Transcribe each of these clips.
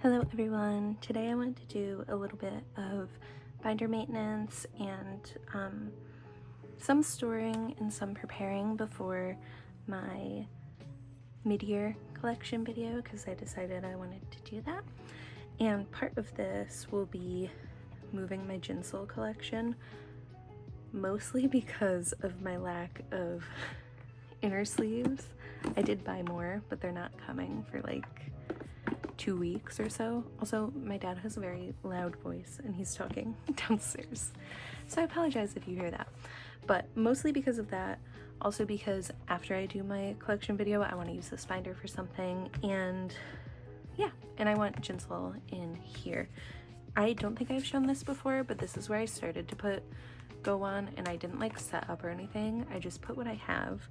Hello everyone! Today I want to do a little bit of binder maintenance and some storing and some preparing before my mid-year collection video because I decided I wanted to do that. And part of this will be moving my Ginsel collection, mostly because of my lack of inner sleeves. I did buy more, but they're not coming for like 2 weeks or so. Also, my dad has a very loud voice and he's talking downstairs, so I apologize if you hear that, but mostly because of that. Also because after I do my collection video, I want to use this binder for something, and yeah, and I want Ginsel in here. I don't think I've shown this before, but this is where I started to put Go On, and I didn't like set up or anything. I just put what I have.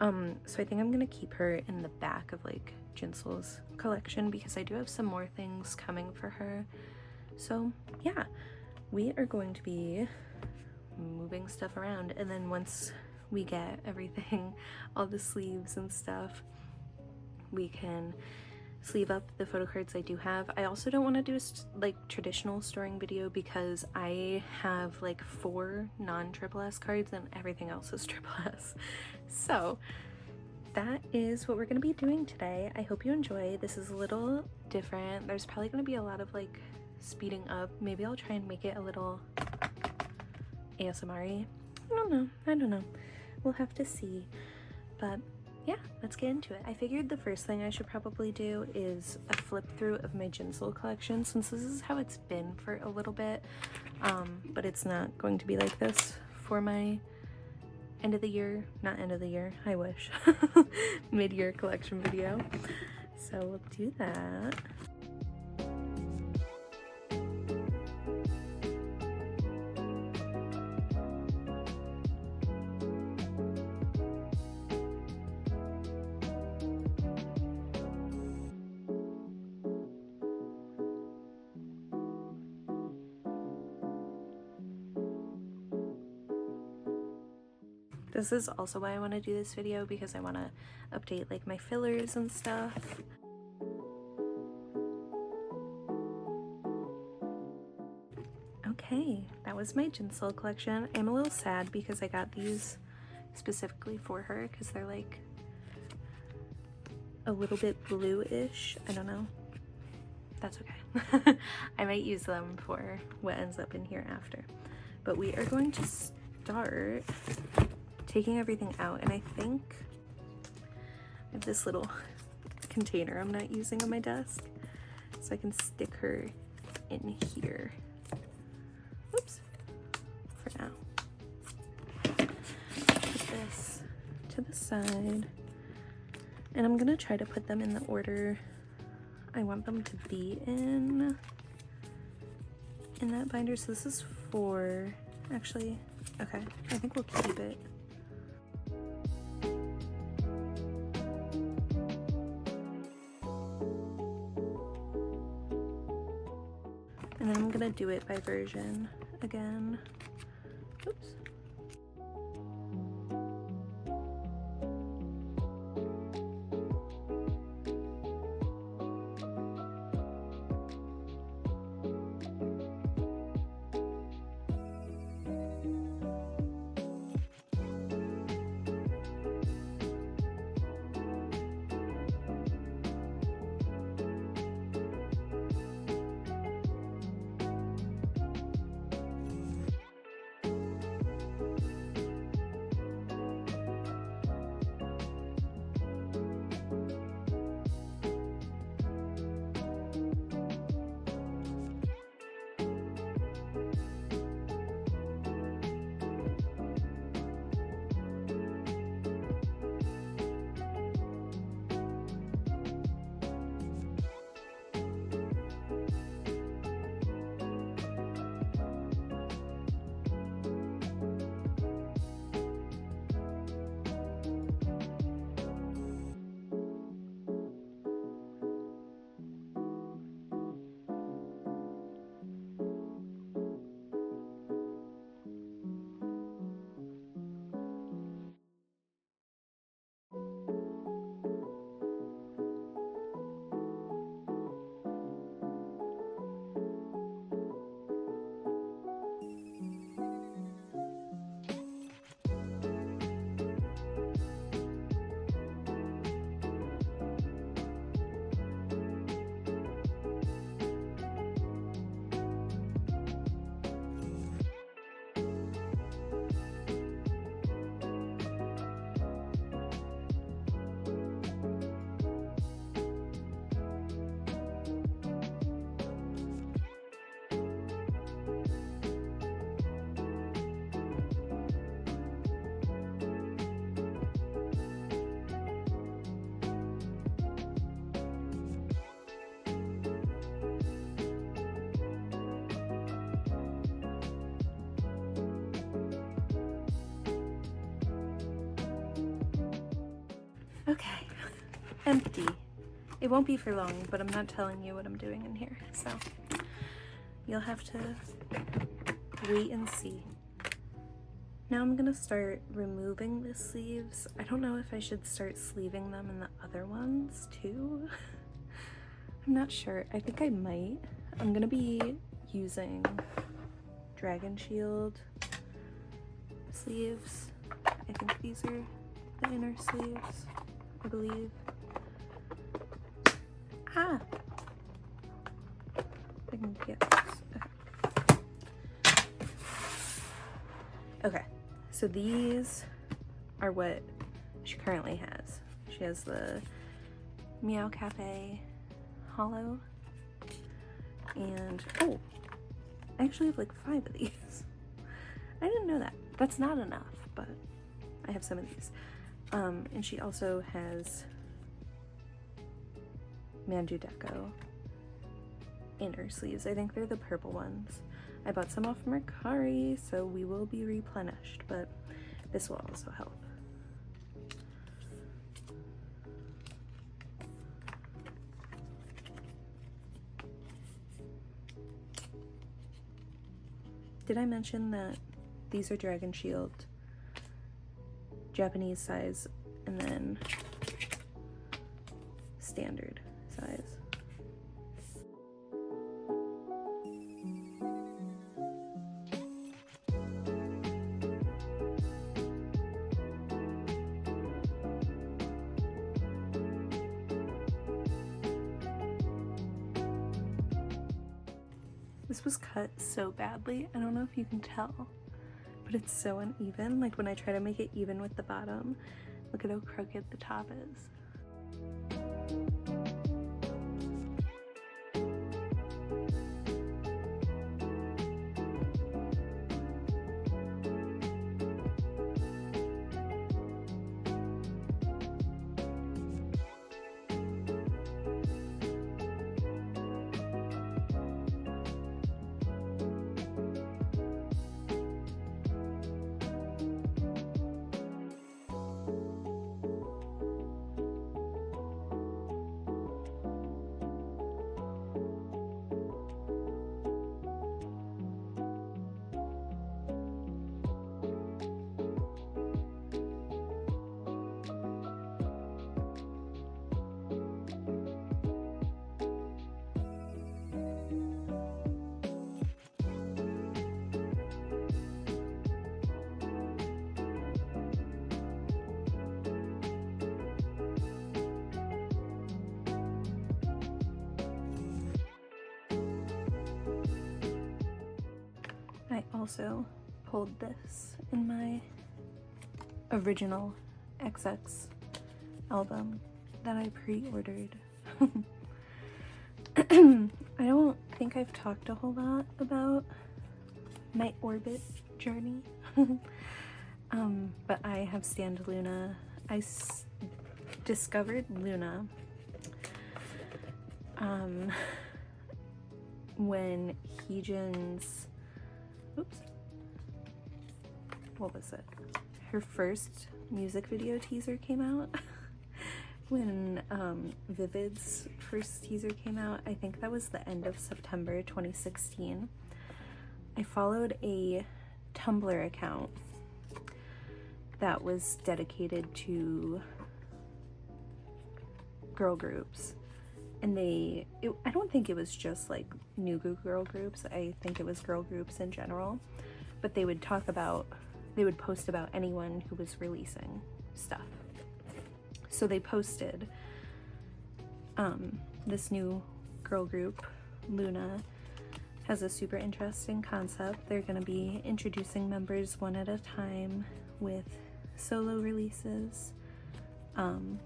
So I think I'm gonna keep her in the back of like Ginsel's collection because I do have some more things coming for her. So yeah, we are going to be moving stuff around, and then once we get everything, all the sleeves and stuff, we can sleeve up the photo cards I do have. I also don't want to do a like traditional storing video because I have like 4 non-triple-S cards and everything else is triple-S. So that is what we're going to be doing today. I hope you enjoy. This is a little different. There's probably going to be a lot of like speeding up. Maybe I'll try and make it a little ASMR-y. I don't know. We'll have to see. But yeah, let's get into it. I figured the first thing I should probably do is a flip through of my Ginsel collection, since this is how it's been for a little bit, but it's not going to be like this for my end of the year, not end of the year, I wish, mid-year collection video. So we'll do that. This is also why I want to do this video, because I want to update like my fillers and stuff. Okay, that was my Ginsel collection. I'm a little sad because I got these specifically for her because they're like a little bit blue-ish. I don't know. That's okay. I might use them for what ends up in here after. But we are going to start taking everything out, and I think I have this little container I'm not using on my desk, so I can stick her in here. Oops. For now. Put this to the side, and I'm gonna try to put them in the order I want them to be in that binder. So this is 4, actually. Okay, I think we'll keep it. And then I'm gonna do it by version again. Oops. Okay, empty. It won't be for long, but I'm not telling you what I'm doing in here, so you'll have to wait and see. Now I'm gonna start removing the sleeves. I don't know if I should start sleeving them in the other ones too. I'm not sure. I think I might. I'm gonna be using Dragon Shield sleeves. I think these are the inner sleeves, I believe. Ah! I can get this. Okay. Okay, so these are what she currently has. She has the Meow Cafe Hollow, and oh, I actually have like 5 of these. I didn't know that. That's not enough, but I have some of these. And she also has Manju Deco inner sleeves. I think they're the purple ones. I bought some off Mercari, so we will be replenished, but this will also help. Did I mention that these are Dragon Shield, Japanese size, and then standard size? This was cut so badly. I don't know if you can tell, but it's so uneven. Like when I try to make it even with the bottom, look at how crooked the top is. I also pulled this in my original XX album that I pre-ordered. I don't think I've talked a whole lot about my orbit journey, but I have stanned Loona. I discovered Loona when Heejin's, oops, what was it? Her first music video teaser came out. When Vivid's first teaser came out, I think that was the end of September 2016. I followed a Tumblr account that was dedicated to girl groups, and I don't think it was just like new girl groups, I think it was girl groups in general, but they would post about anyone who was releasing stuff. So they posted this new girl group, Loona, has a super interesting concept. They're going to be introducing members one at a time with solo releases, and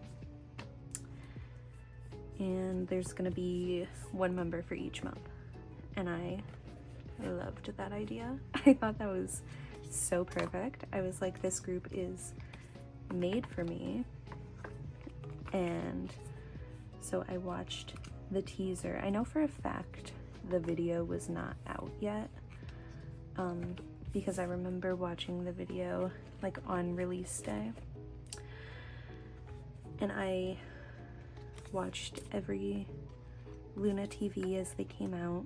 there's going to be one member for each month, and I loved that idea. I thought that was so perfect. I was like, this group is made for me. And so I watched the teaser. I know for a fact the video was not out yet, because I remember watching the video like on release day. and I watched every Loona TV as they came out.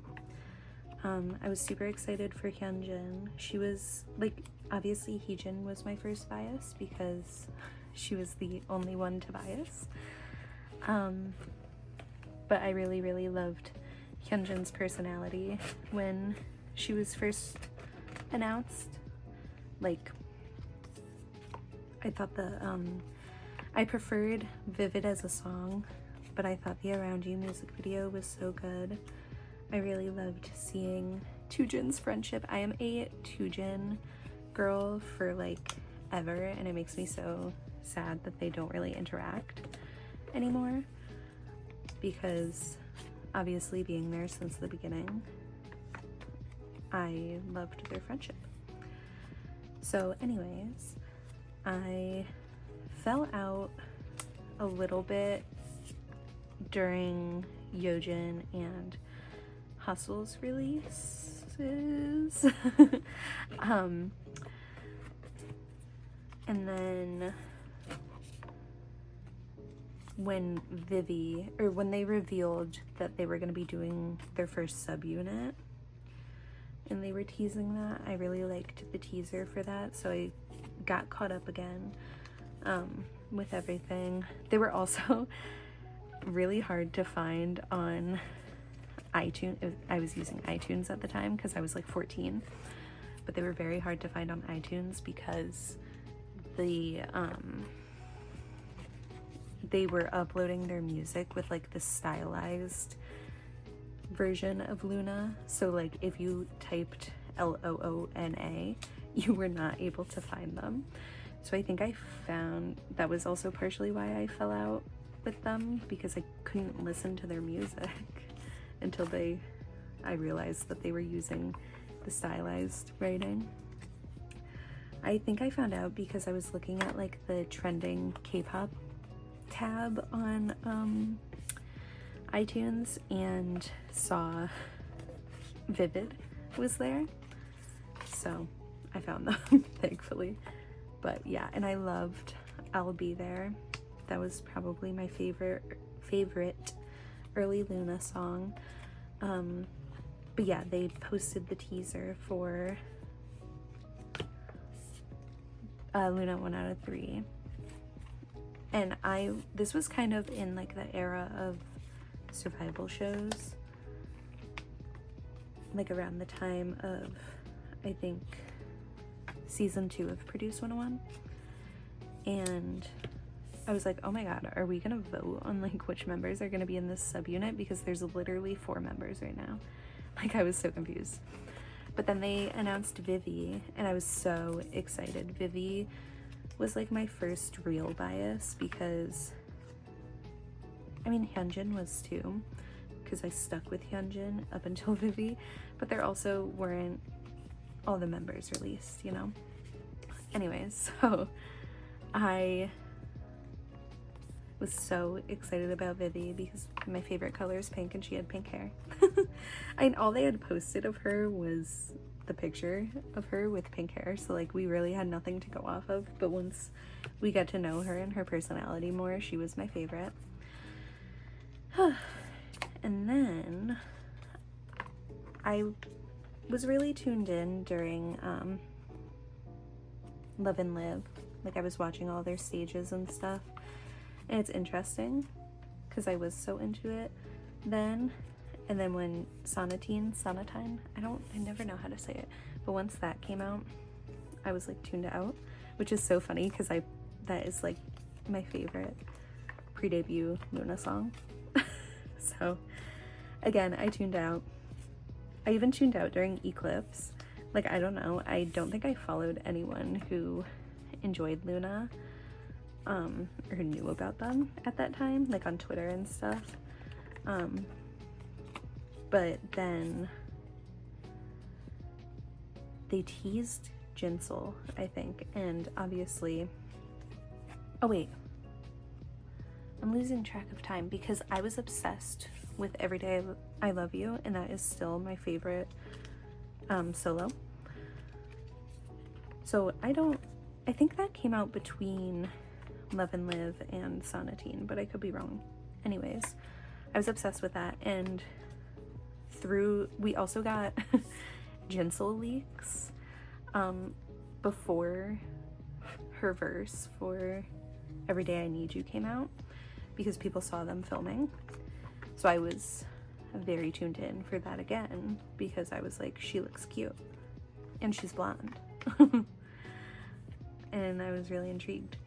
I was super excited for Hyunjin. She was, like, obviously Heejin was my first bias because she was the only one to bias. But I really, really loved Hyunjin's personality when she was first announced. Like, I thought I preferred Vivid as a song, but I thought the Around You music video was so good. I really loved seeing Toojin's friendship. I am a Toojin girl for like ever, and it makes me so sad that they don't really interact anymore, because obviously being there since the beginning, I loved their friendship. So anyways, I fell out a little bit during Yeojin and Hustle's releases. And then when when they revealed that they were going to be doing their first subunit and they were teasing that, I really liked the teaser for that, so I got caught up again with everything. They were also really hard to find on iTunes. I was using iTunes at the time because I was like 14, but they were very hard to find on iTunes because they were uploading their music with like the stylized version of Loona. So like if you typed Loona, you were not able to find them. So I think I found that was also partially why I fell out with them, because I couldn't listen to their music until I realized that they were using the stylized writing. I think I found out because I was looking at like the trending K-pop tab on iTunes and saw Vivid was there, so I found them thankfully. But yeah, and I loved I'll Be There. That was probably my favorite early Loona song. But yeah, they posted the teaser for Loona 1 out of 3. And this was kind of in like the era of survival shows, like around the time of, I think, season 2 of Produce 101. And I was like, oh my god, are we gonna vote on like which members are gonna be in this subunit? Because there's literally 4 members right now. Like, I was so confused. But then they announced Vivi, and I was so excited. Vivi was like my first real bias, because I mean Hyunjin was too, because I stuck with Hyunjin up until Vivi, but there also weren't all the members released, you know? Anyways, so I was so excited about Vivi because my favorite color is pink and she had pink hair. And all they had posted of her was the picture of her with pink hair, so like we really had nothing to go off of. But once we got to know her and her personality more, she was my favorite. And then I was really tuned in during Love and Live. Like, I was watching all their stages and stuff, and it's interesting because I was so into it then. And then when Sonatine, I never know how to say it, but once that came out, I was like tuned out, which is so funny because that is like my favorite pre-debut Loona song. So again, I tuned out. I even tuned out during Eclipse. Like, I don't know, I don't think I followed anyone who enjoyed Loona or knew about them at that time, like on Twitter and stuff. But then they teased Jinsel, I think, and obviously, oh wait, I'm losing track of time because I was obsessed with Every Day I Love You, and that is still my favorite solo. So I think that came out between Love and Live and Sonatine, but I could be wrong. Anyways, I was obsessed with that, and we also got Jinsel leaks before her verse for Every Day I Need You came out, because people saw them filming. So I was very tuned in for that again, because I was like, she looks cute and she's blonde. And I was really intrigued.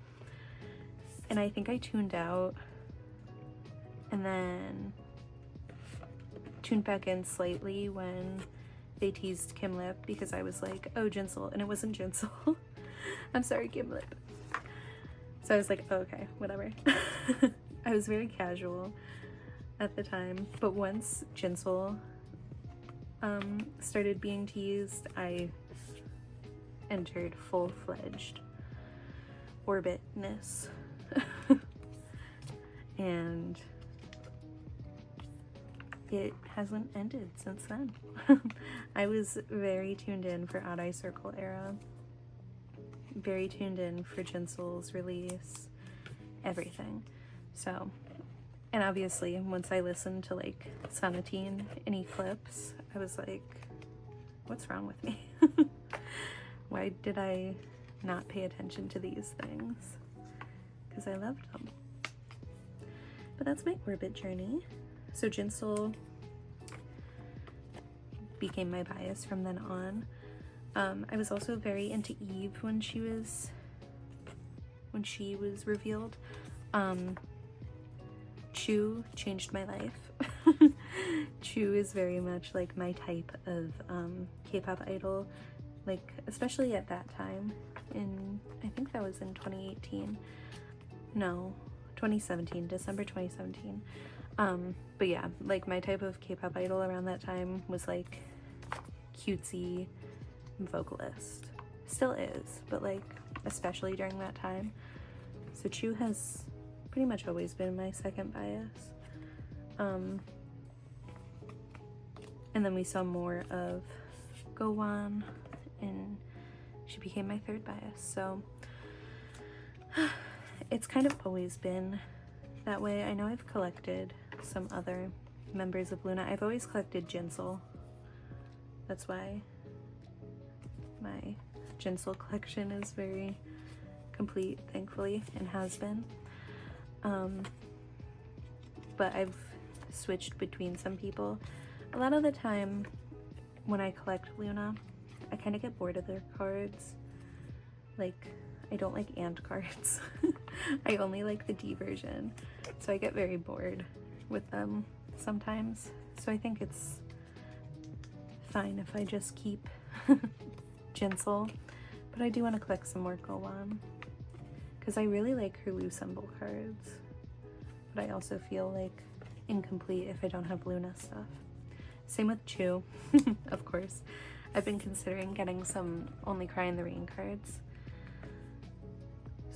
And I think I tuned out and then tuned back in slightly when they teased Kim Lip, because I was like, oh, Jinsel, and it wasn't Jinsel. I'm sorry, Kim Lip. So I was like, oh, okay, whatever. I was very casual at the time, but once Jinsel started being teased, I entered full-fledged orbitness. And it hasn't ended since then. I was very tuned in for Odd Eye Circle era, very tuned in for Jinsel's release, everything. So, and obviously once I listened to like Sonatine and Eclipse, I was like, what's wrong with me? Why did I not pay attention to these things? Because I loved them. But that's my orbit journey. So Jinsel became my bias from then on. I was also very into Eve when she was revealed. Chu changed my life. Chu is very much like my type of K-pop idol, like especially at that time. I think that was in 2018. No, 2017, December 2017. But yeah, like my type of K-pop idol around that time was like cutesy vocalist. Still is, but like especially during that time. So Chu has pretty much always been my second bias. And then we saw more of Gowon, and she became my third bias. So it's kind of always been that way. I know I've collected some other members of Loona. I've always collected Jinsel. That's why my Jinsel collection is very complete, thankfully, and has been. But I've switched between some people. A lot of the time when I collect Loona, I kind of get bored of their cards. Like, I don't like ant cards. I only like the D version. So I get very bored with them sometimes. So I think it's fine if I just keep Jinsel. But I do want to collect some more Gowon, because I really like her Lu symbol cards. But I also feel like incomplete if I don't have Loona stuff. Same with Chu, of course. I've been considering getting some Only Cry in the Rain cards.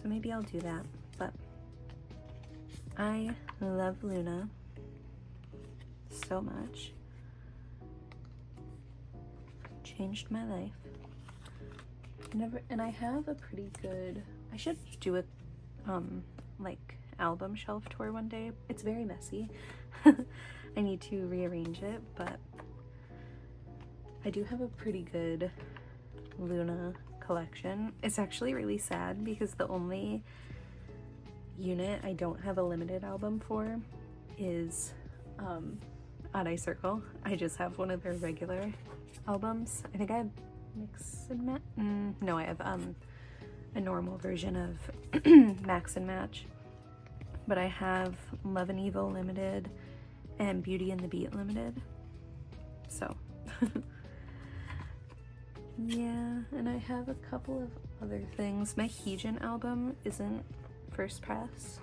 So maybe I'll do that. But I love Loona so much. Changed my life. And I have a pretty good, I should do a like album shelf tour one day. It's very messy. I need to rearrange it, but I do have a pretty good Loona collection. It's actually really sad because the only unit I don't have a limited album for is Odd Eye Circle. I just have one of their regular albums. I think I have Mix and Match. No, I have a normal version of Max and Match. But I have Love and Evil Limited and Beauty and the Beat Limited. So yeah, and I have a couple of other things. My Heejin album isn't first press.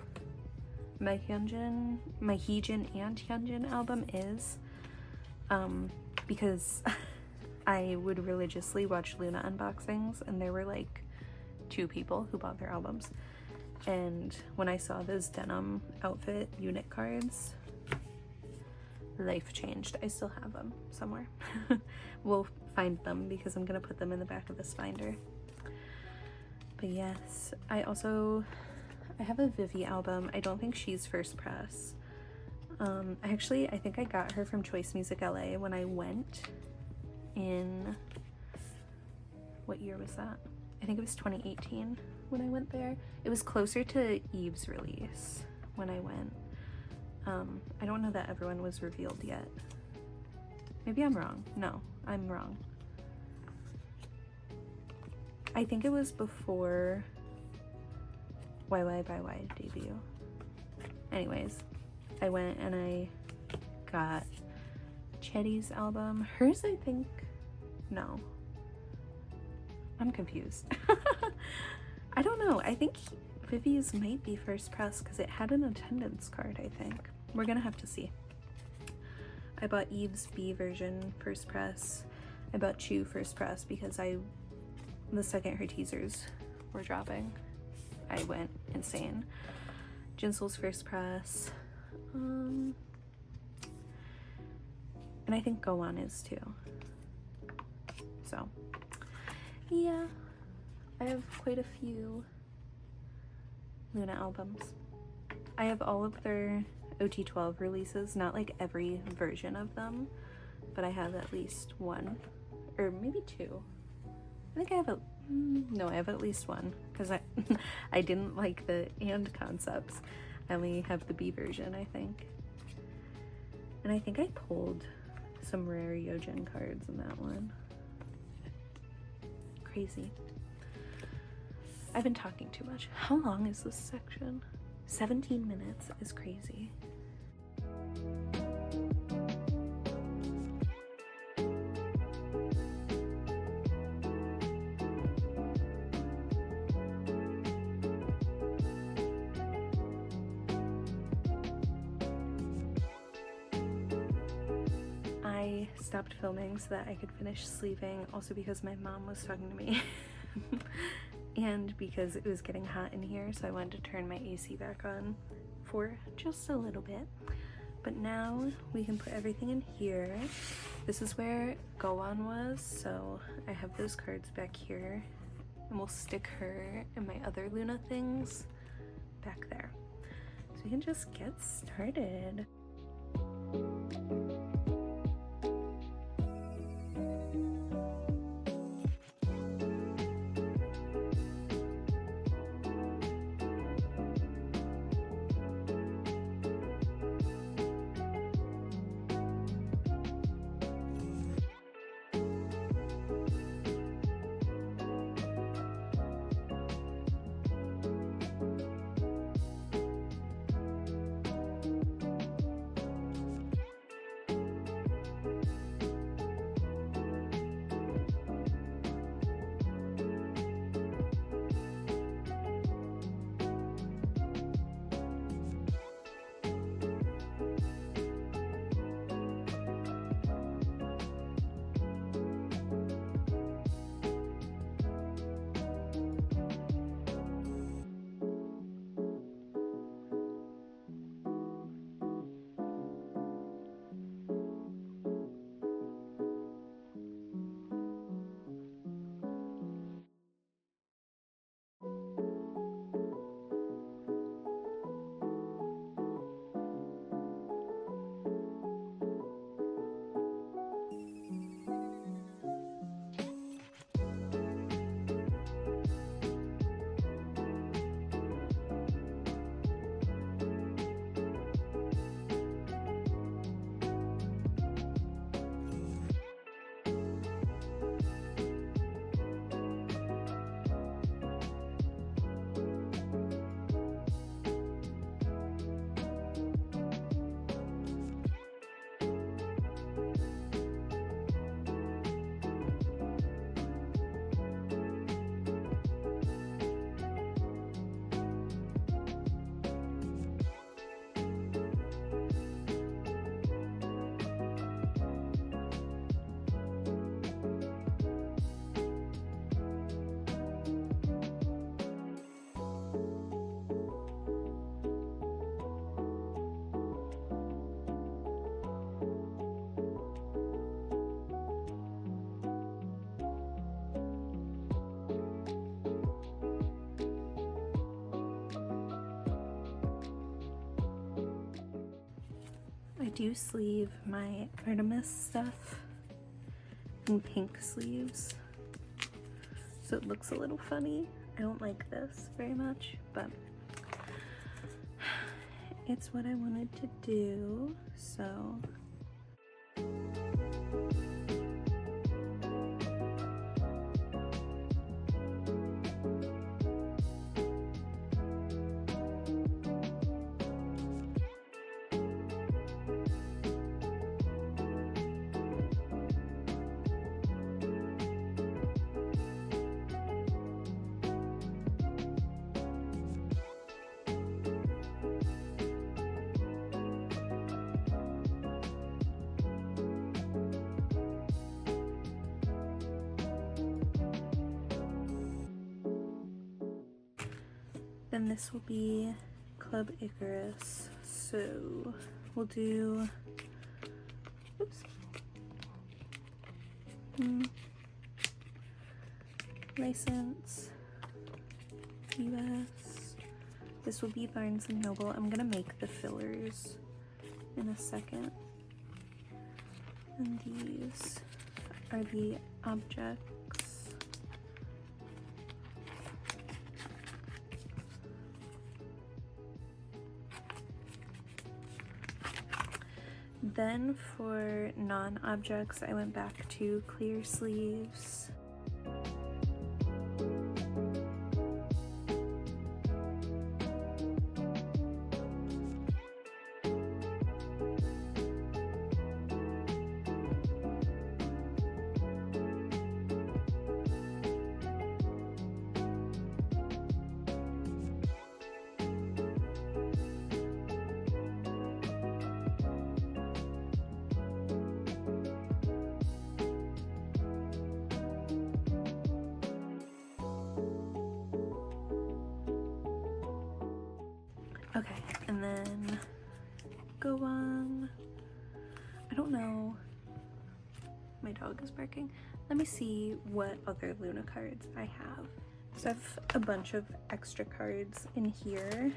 My Heejin and Hyunjin album is, because I would religiously watch Loona unboxings, and there were like 2 people who bought their albums. And when I saw those denim outfit unit cards, life changed. I still have them somewhere. We'll find them because I'm gonna put them in the back of this binder. But yes, I also I have a Vivi album. I don't think she's first press. I think I got her from Choice Music LA when I went in, what year was that? I think it was 2018 when I went there. It was closer to Eve's release when I went. I don't know that everyone was revealed yet. Maybe I'm wrong. No, I'm wrong. I think it was before YY by Y debut. Anyways, I went and I got Chatty's album. Hers, I think, no. I'm confused. I don't know. I think Vivi's might be first press because it had an attendance card, I think. We're gonna have to see. I bought Eve's B version first press. I bought Chew first press because the second her teasers were dropping, I went insane. Jinsel's first press. And I think Go On is too. So, yeah. I have quite a few Loona albums. I have all of their OT12 releases, not like every version of them, but I have at least one, or maybe two. I think I have I have at least one, because I didn't like the and concepts. I only have the B version, I think. And I think I pulled some rare Yojin cards in that one. Crazy. I've been talking too much. How long is this section? 17 minutes is crazy. I stopped filming so that I could finish sleeving, also because my mom was talking to me. And because it was getting hot in here, so I wanted to turn my AC back on for just a little bit. But now we can put everything in here. This is where Go On was, so I have those cards back here. And we'll stick her and my other Loona things back there. So we can just get started. do sleeve my Artemis stuff in pink sleeves, so it looks a little funny. I don't like this very much, but it's what I wanted to do, so. Then this will be Club Icarus, so we'll do, oops, license, US, this will be Barnes & Noble. I'm gonna make the fillers in a second, and these are the objects. Then for non-objects, I went back to clear sleeves. Okay, and then go on, I don't know, my dog is barking. Let me see what other Loona cards I have. So I have a bunch of extra cards in here,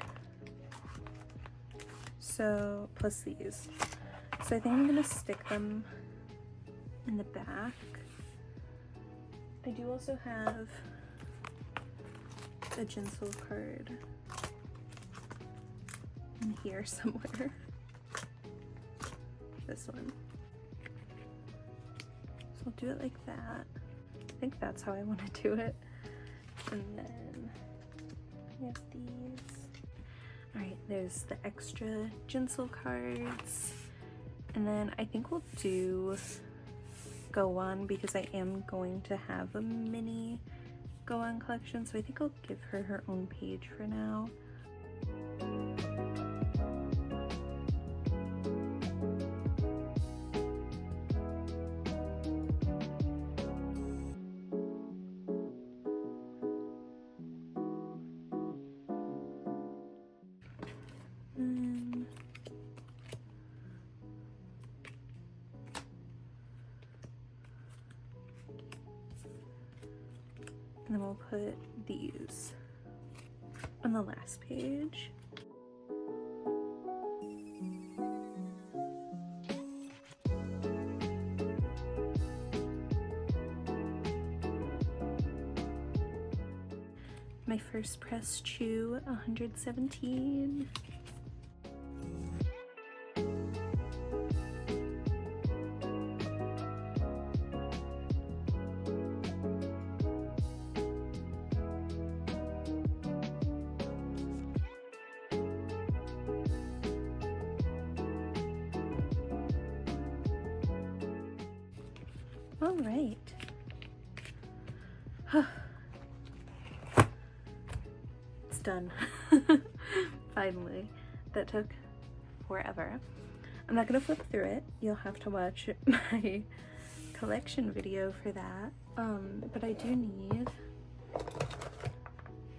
so plus these. So I think I'm gonna stick them in the back. I do also have a Jinsel card in here somewhere. This one. So I'll do it like that. I think that's how I want to do it. And then we have these. Alright, there's the extra Jinsel cards. And then I think we'll do Go On because I am going to have a mini Go On collection. So I think I'll give her her own page for now. And then we'll put these on the last page. My first press chew, 117. All right. It's done. Finally. That took forever. I'm not gonna flip through it. You'll have to watch my collection video for that. But I do need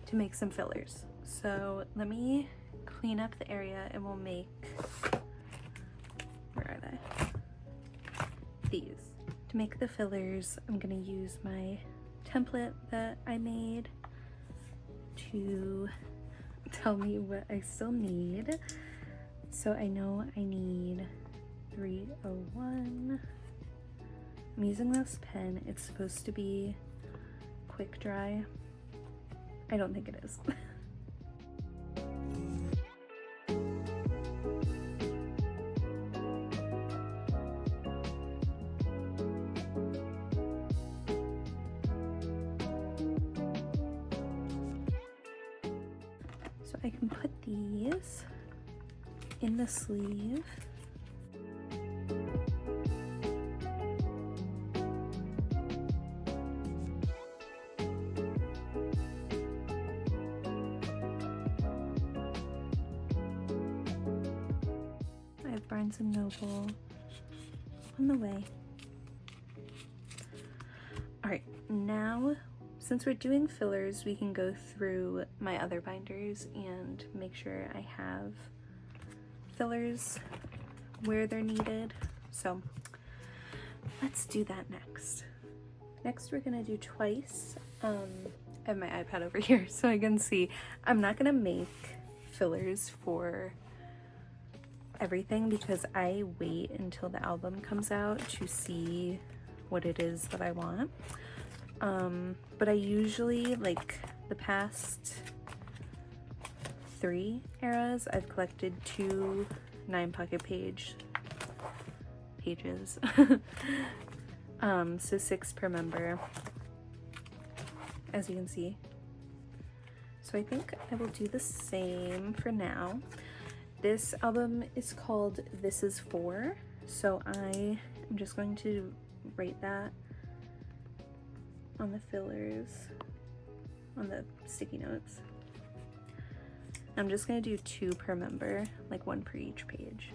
to make some fillers. So let me clean up the area and we'll make, where are they? These. To make the fillers, I'm gonna use my template that I made to tell me what I still need. So I know I need 301. I'm using this pen. It's supposed to be quick dry. I don't think it is. So I can put these in the sleeve. I have Barnes & Noble on the way. Alright, now since we're doing fillers, we can go through my other binders and make sure I have fillers where they're needed. So let's do that next. Next, we're gonna do twice. I have my iPad over here so I can see. I'm not gonna make fillers for everything because I wait until the album comes out to see what it is that I want. But I usually, like the past 3 eras, I've collected 2 9-pocket pages. So 6 per member, as you can see. So I think I will do the same for now. This album is called This Is For, so I am just going to write that on the fillers, on the sticky notes. I'm just gonna do 2 per member, like 1 per each page.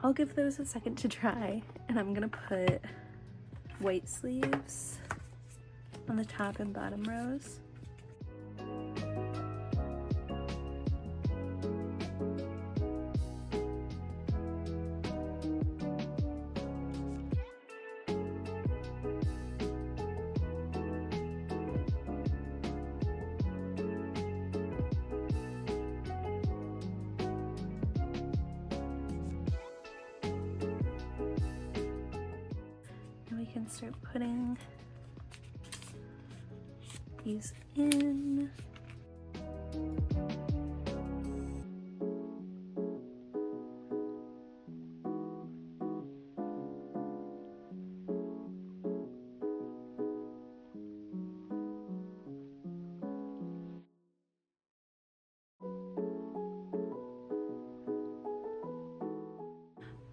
I'll give those a second to dry, and I'm gonna put white sleeves on the top and bottom rows. Can start putting these in.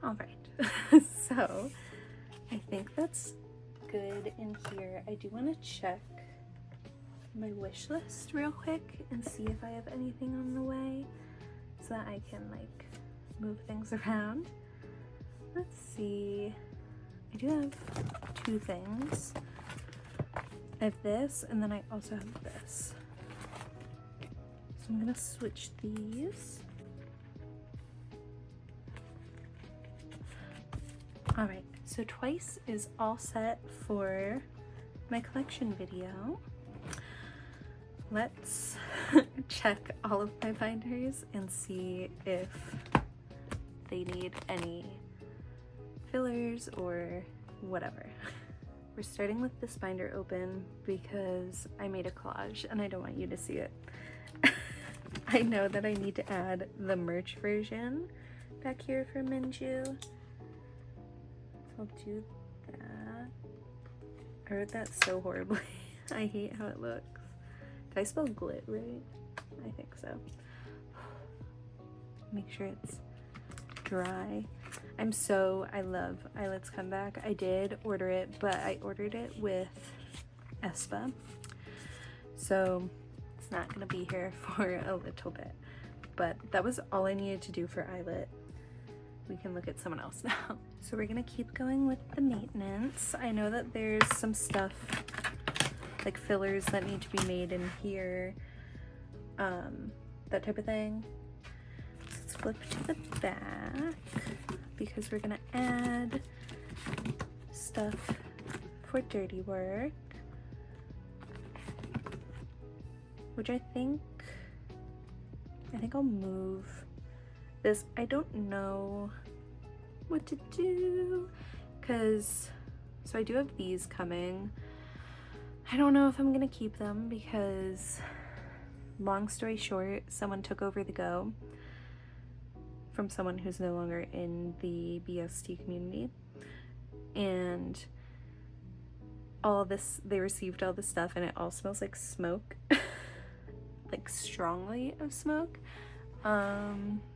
All right, so I think that's good in here. I do want to check my wish list real quick and see if I have anything on the way so that I can like move things around. Let's see. I do have 2 things. I have this and then I also have this. So I'm gonna switch these. All right, so twice is all set for my collection video. Let's check all of my binders and see if they need any fillers or whatever. We're starting with this binder open because I made a collage and I don't want you to see it. I know that I need to add the merch version back here for Minju. I'll do that. I wrote that so horribly. I hate how it looks. Did I spell glit right? I think so. Make sure it's dry. I love Eyelets Comeback. I did order it, but I ordered it with Espa. So it's not gonna be here for a little bit. but that was all I needed to do for eyelet. We can look at someone else now. So we're gonna keep going with the maintenance. I know that there's some stuff like fillers that need to be made in here, that type of thing. So let's flip to the back because we're gonna add stuff for dirty work, which I think I'll move this. I don't know what to do because, so I do have these coming. I don't know if I'm gonna keep them because, long story short, someone took over the Go from someone who's no longer in the BST community, and all this, they received all this stuff and it all smells like smoke. Like strongly of smoke,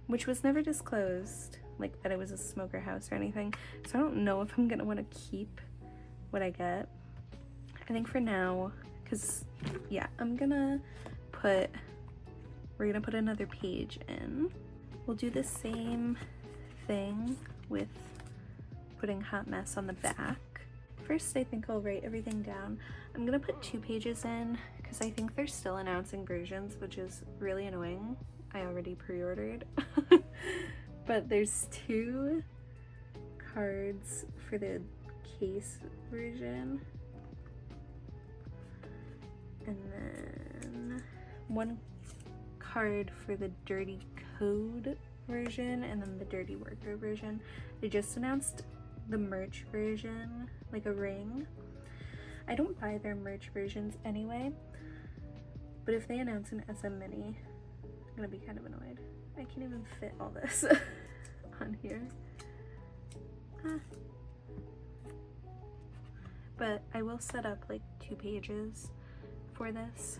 which was never disclosed, like that it was a smoker house or anything. So I don't know if I'm gonna want to keep what I get. I think for now, because yeah, we're gonna put another page in. We'll do the same thing with putting Hot Mess on the back. First, I think I'll write everything down. I'm gonna put 2 pages in because I think they're still announcing versions, which is really annoying. I already pre-ordered. But there's 2 cards for the case version. And then 1 card for the Dirty Code version, and then the Dirty Worker version. They just announced the merch version, like a ring. I don't buy their merch versions anyway, but if they announce an SM Mini, I'm gonna be kind of annoyed. I can't even fit all this on here. But I will set up like 2 pages for this,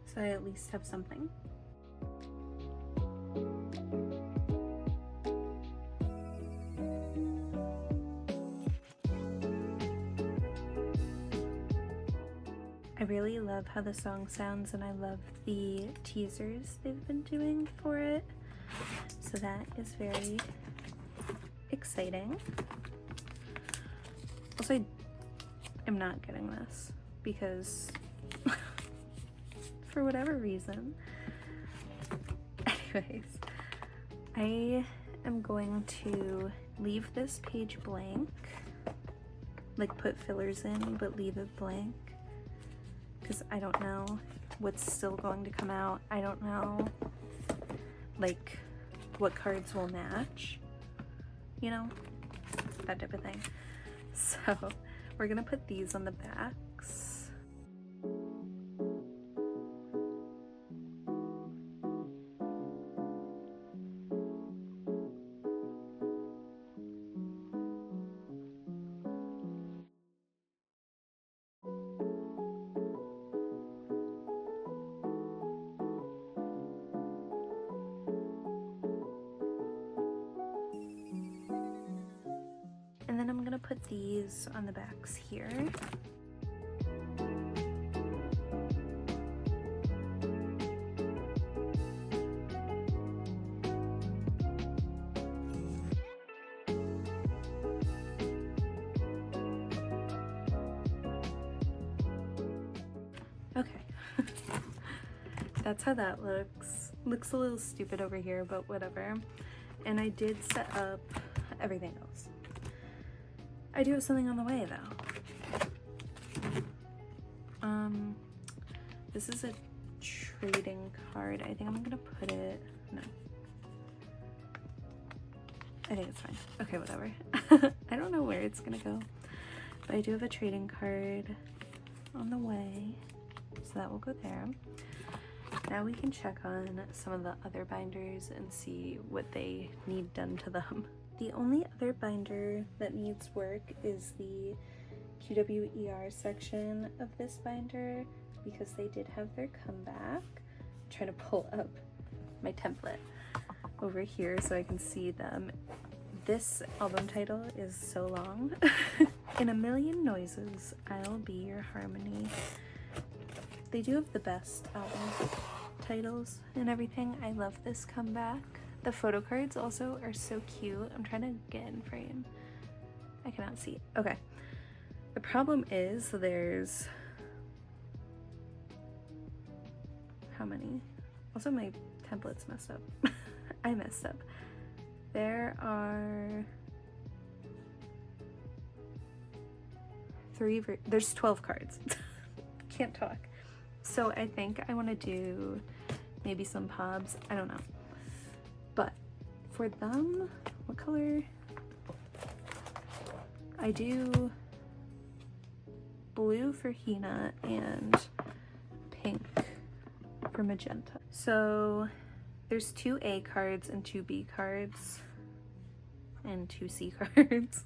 so I at least have something. I really love how the song sounds, and I love the teasers they've been doing for it, so that is very exciting. Also, I am not getting this because for whatever reason. Anyways, I am going to leave this page blank, like put fillers in but leave it blank, because I don't know what's still going to come out. I don't know like what cards will match, you know, that type of thing. So we're gonna put these on the backs. And then I'm gonna put these on the backs here. Okay. That's how that looks. Looks a little stupid over here, but whatever. And I did set up everything else. I do have something on the way though. This is a trading card. I think I'm gonna put it, no. I think it's fine. Okay, whatever. I don't know where it's gonna go, but I do have a trading card on the way, so that will go there. Now we can check on some of the other binders and see what they need done to them. The only other binder that needs work is the QWER section of this binder, because they did have their comeback. I'm trying to pull up my template over here so I can see them. This album title is so long. In a Million Noises, I'll Be Your Harmony. They do have the best album titles and everything. I love this comeback. The photo cards also are so cute. I'm trying to get in frame. I cannot see. Okay. The problem is there's how many? Also my template's messed up. I messed up. There are there's 12 cards. Can't talk. So I think I want to do maybe some pobs. I don't know. But for them, what color? I do blue for Hina and pink for magenta. So there's 2 A cards and 2 B cards and 2 C cards.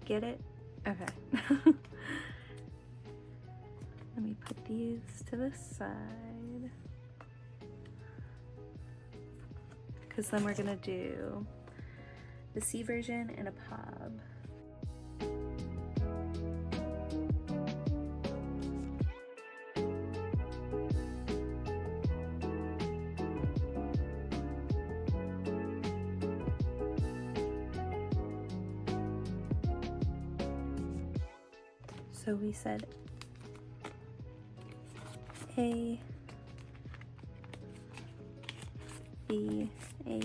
Get it? Okay. Let me put these to the side, because then we're gonna do the C version and a pob. So we said A, B, A,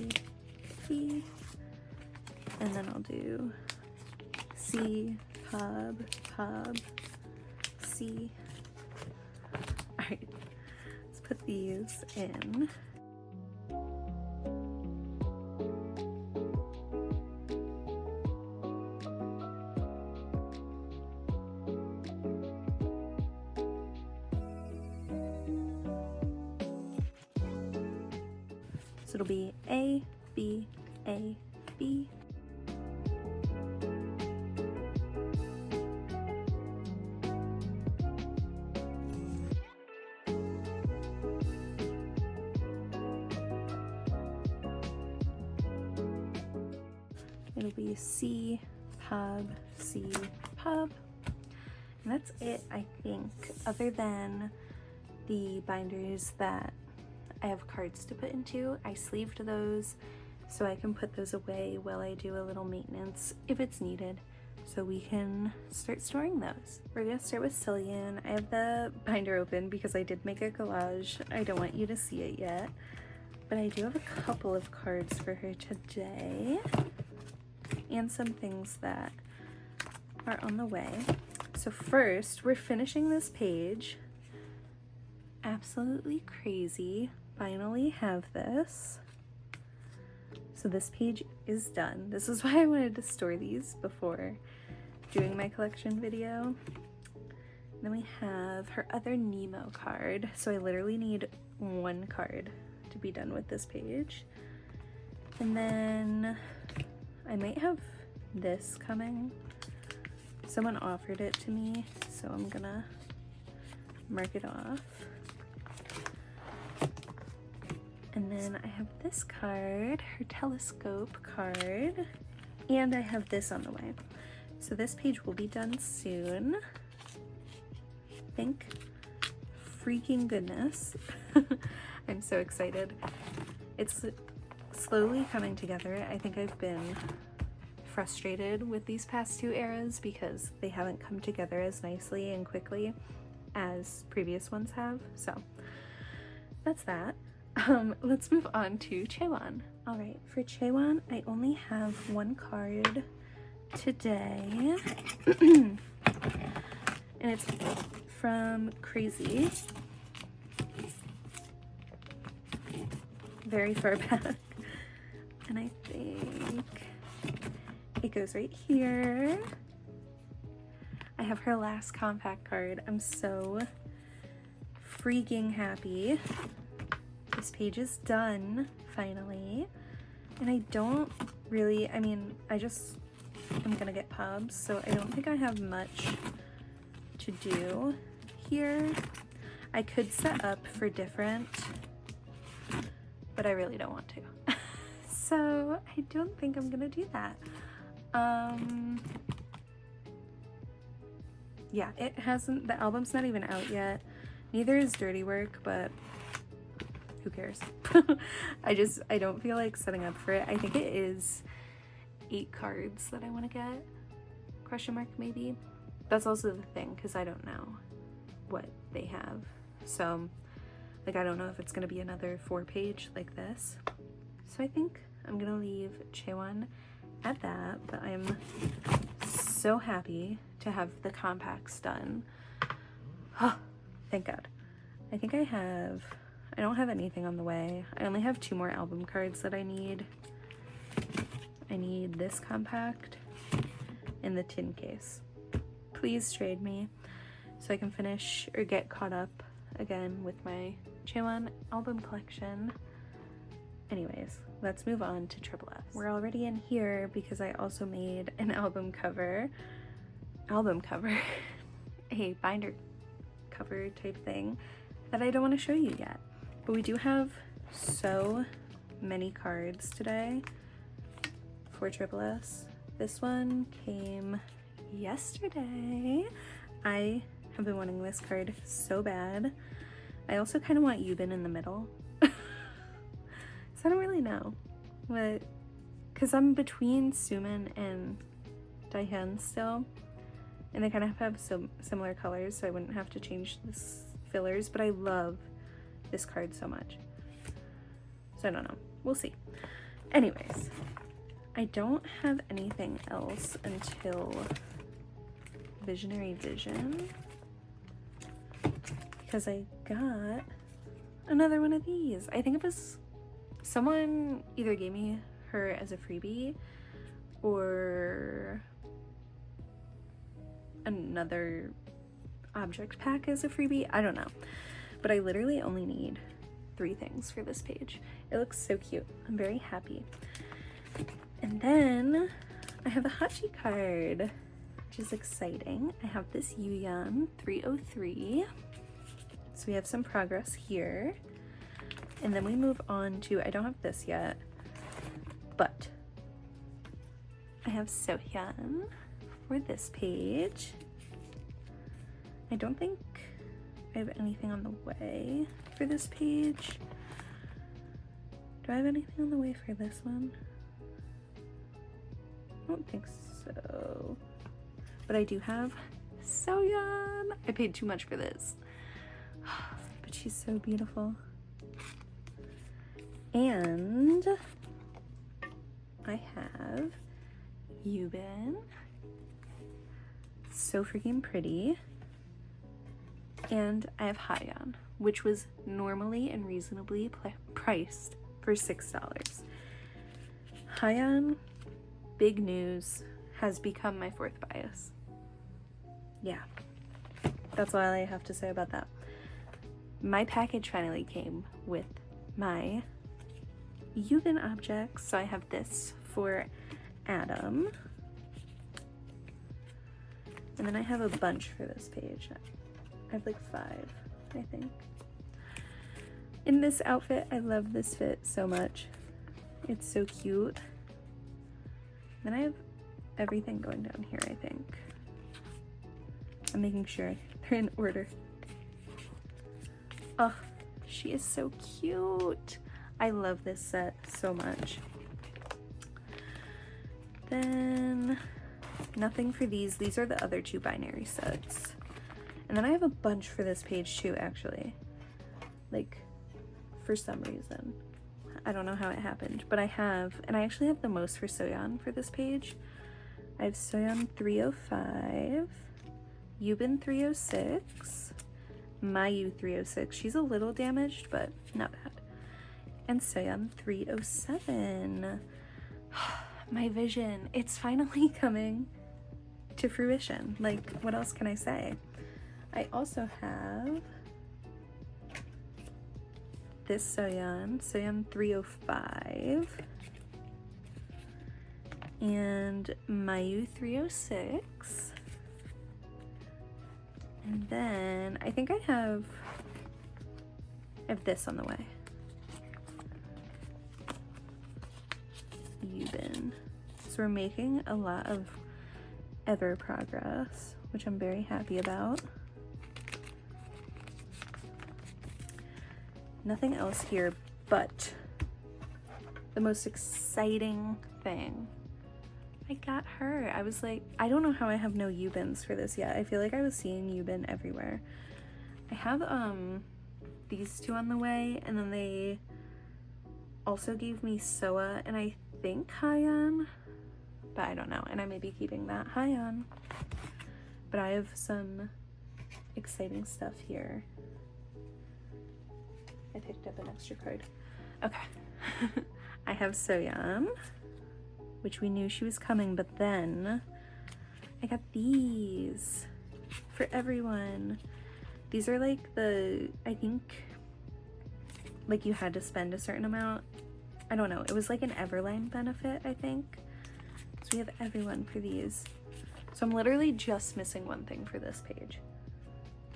B, and then I'll do C, pob, pob, C. All right, let's put these in. So it'll be A, B, A, B. It'll be C, pub, C, pub. And that's it, I think, other than the binders that I have cards to put into. I sleeved those so I can put those away while I do a little maintenance if it's needed, so we can start storing those. We're gonna start with Cillian. I have the binder open because I did make a collage. I don't want you to see it yet, but I do have a couple of cards for her today and some things that are on the way. So first, we're finishing this page. Absolutely crazy. Finally have this. So this page is done. This is why I wanted to store these before doing my collection video. Then we have her other Nemo card. So I literally need 1 card to be done with this page. And then I might have this coming. Someone offered it to me, so I'm gonna mark it off. And then I have this card, her telescope card, and I have this on the way. So this page will be done soon. Thank freaking goodness. I'm so excited. It's slowly coming together. I think I've been frustrated with these past 2 eras because they haven't come together as nicely and quickly as previous ones have. So that's that. Let's move on to Chaewon. All right, for Chaewon, I only have 1 card today, and it's from Crazy, very far back, and I think it goes right here. I have her last compact card. I'm so freaking happy. This page is done, finally. And I don't really, I mean, I just am gonna get pubs, so I don't think I have much to do here. I could set up for different, but I really don't want to. So I don't think I'm gonna do that. Yeah, it hasn't, the album's not even out yet. Neither is Dirty Work, but who cares? I don't feel like setting up for it. I think it is 8 cards that I want to get, question mark maybe. That's also the thing, because I don't know what they have. So, like, I don't know if it's going to be another 4-page like this. So I think I'm going to leave Chaewon at that, but I'm so happy to have the compacts done. Oh, thank God. I think I don't have anything on the way. I only have 2 more album cards that I need. I need this compact and the tin case. Please trade me so I can finish or get caught up again with my Chaewon album collection. Anyways, let's move on to Triple S. We're already in here because I also made an album cover, a binder cover type thing that I don't want to show you yet. But we do have so many cards today for Triple S. This one came yesterday. I have been wanting this card so bad. I also kind of want Yubin in the middle. So I don't really know what, because I'm between Sumin and Daehyun still, and they kind of have some similar colors, so I wouldn't have to change this fillers, but I love this card so much. So I don't know. We'll see. Anyways, I don't have anything else until Visionary Vision, because I got another one of these. I think it was someone either gave me her as a freebie or another object pack as a freebie. I don't know, but I literally only need 3 things for this page. It looks so cute. I'm very happy. And then I have a Hachi card, which is exciting. I have this Yuyeon 303. So we have some progress here. And then we move on to, I don't have this yet, but I have Sohyun for this page. I don't think I have anything on the way for this page. Do I have anything on the way for this one? I don't think so. But I do have Sohyun. I paid too much for this. But she's so beautiful. And I have Yubin. So freaking pretty. And I have Hayeon, which was normally and reasonably priced for $6. Hayeon, big news, has become my 4th bias. Yeah, that's all I have to say about that. My package finally came with my Yubin objects. So I have this for Adam. And then I have a bunch for this page. I have like 5, I think. In this outfit, I love this fit so much. It's so cute. Then I have everything going down here, I think. I'm making sure they're in order. Oh, she is so cute. I love this set so much. Then nothing for these. These are the other 2 binary sets. And then I have a bunch for this page too, actually. Like, for some reason. I don't know how it happened, but I have, and I actually have the most for Soyeon for this page. I have Soyeon 305, Yubin 306, Mayu 306. She's a little damaged, but not bad. And Soyeon 307. My vision, it's finally coming to fruition. Like, what else can I say? I also have this Soyeon 305, and Mayu 306, And then I think I have this on the way. U-bin. So we're making a lot of ever progress, which I'm very happy about. Nothing else here, but the most exciting thing. I got her. I was like, I don't know how I have no U-bins for this yet. I feel like I was seeing U-bin everywhere. I have these two on the way, and then they also gave me Soa and I think Hyan, but I don't know, and I may be keeping that Hyan. But I have some exciting stuff here. I picked up an extra card. Okay. I have Soyeon, which we knew she was coming, but then I got these for everyone. These are like I think like you had to spend a certain amount. I don't know. It was like an Everline benefit, I think. So we have everyone for these. So I'm literally just missing one thing for this page.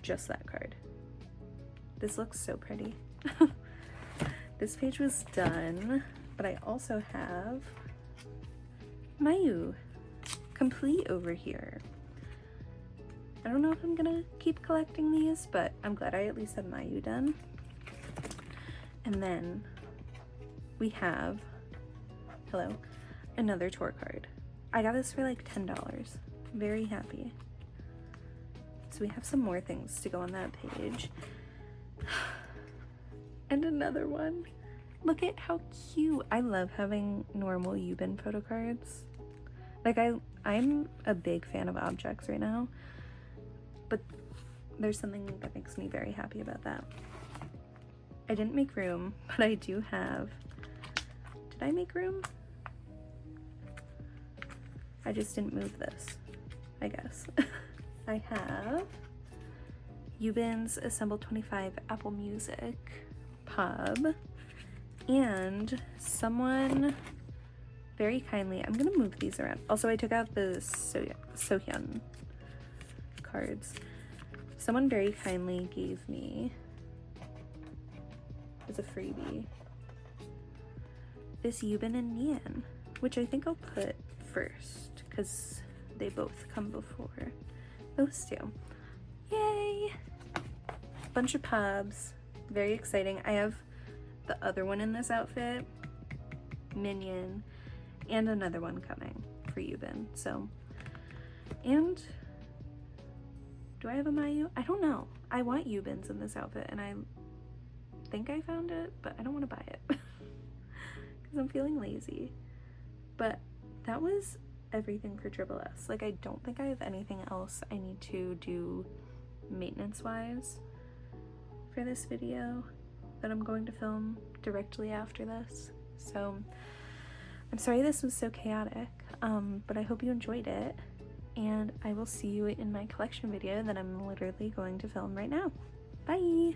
Just that card. This looks so pretty. This page was done, but I also have Mayu complete over here. I don't know if I'm gonna keep collecting these, but I'm glad I at least have Mayu done. And then we have, hello, another tour card. I got this for like $10. Very happy. So we have some more things to go on that page. And another one. Look at how cute. I love having normal U-bin photo cards. Like I'm a big fan of objects right now, but there's something that makes me very happy about that. I didn't make room, but I do have, did I make room? I just didn't move this, I guess. I have U-bin's Assemble 25 Apple Music pub, and someone very kindly, I'm gonna move these around. Also, I took out the Sohyun cards. Someone very kindly gave me, as a freebie, this U-bin and Nian, which I think I'll put first because they both come before those two. Yay! Bunch of pubs. Very exciting. I have the other one in this outfit, Minion, and another one coming for U-bin. So, and do I have a Mayu? I don't know. I want U-bins in this outfit, and I think I found it, but I don't want to buy it because I'm feeling lazy. But that was everything for Triple S. Like, I don't think I have anything else I need to do maintenance-wise for this video that I'm going to film directly after this. So I'm sorry this was so chaotic, but I hope you enjoyed it, and I will see you in my collection video that I'm literally going to film right now. Bye!